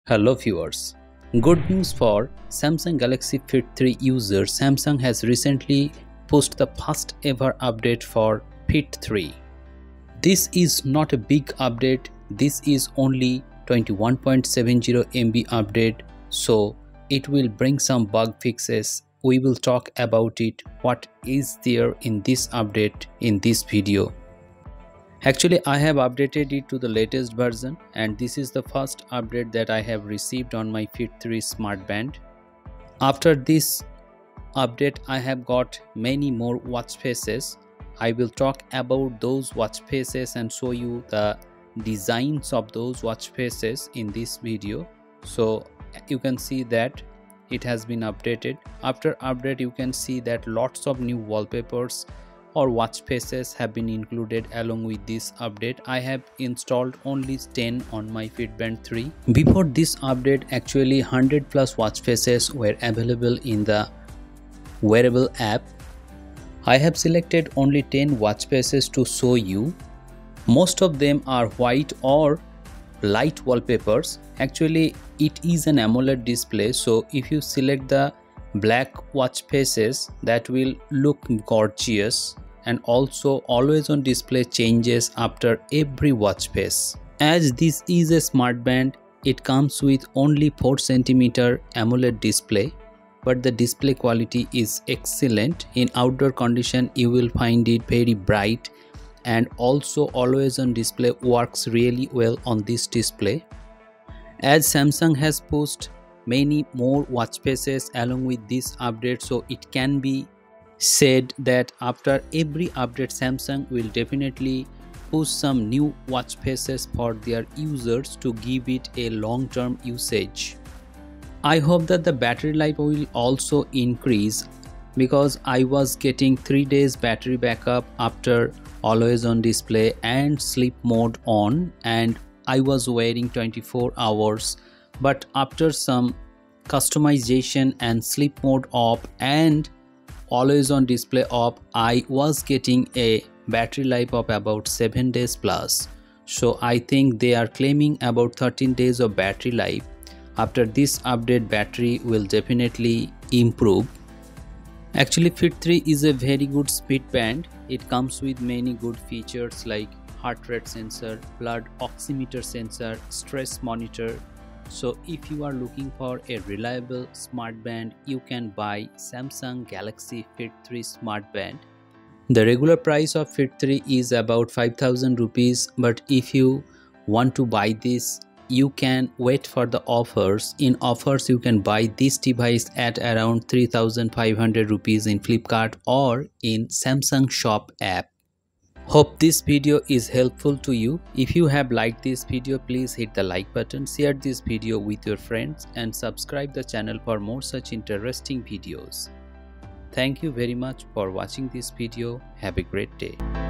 Hello viewers. Good news for Samsung Galaxy Fit 3 users. Samsung has recently posted the first ever update for Fit 3. This is not a big update. This is only 21.70 MB update. So it will bring some bug fixes. We will talk about it. What is there in this update in this video. Actually, I have updated it to the latest version, and this is the first update that I have received on my Fit 3 smart band. After this update, I have got many more watch faces. I will talk about those watch faces and show you the designs of those watch faces in this video. So you can see that it has been updated. After update, you can see that lots of new wallpapers or watch faces have been included along with this update. I have installed only 10 on my Fitband 3. Before this update, actually 100 plus watch faces were available in the wearable app. I have selected only 10 watch faces to show you. Most of them are white or light wallpapers. Actually, it is an AMOLED display, so if you select the black watch faces, that will look gorgeous, and also always on display changes after every watch face. As this is a smart band, it comes with only 4 cm AMOLED display, but the display quality is excellent. In outdoor condition you will find it very bright, and also always on display works really well on this display. As Samsung has posted many more watch faces along with this update, so it can be said that after every update Samsung will definitely push some new watch faces for their users to give it a long-term usage. I hope that the battery life will also increase, because I was getting 3 days battery backup after always on display and sleep mode on, and I was wearing 24 hours. But after some customization and sleep mode off and always on display off, I was getting a battery life of about 7 days plus. So I think they are claiming about 13 days of battery life. After this update, battery will definitely improve. Actually, Fit 3 is a very good speed band. It comes with many good features like heart rate sensor, blood oximeter sensor, stress monitor. So if you are looking for a reliable smart band, you can buy Samsung Galaxy Fit 3 smart band. The regular price of Fit 3 is about 5,000 rupees, but if you want to buy this, you can wait for the offers. In offers, you can buy this device at around 3,500 rupees in Flipkart or in Samsung Shop app. Hope this video is helpful to you. If you have liked this video, please hit the like button, share this video with your friends, and subscribe the channel for more such interesting videos. Thank you very much for watching this video. Have a great day.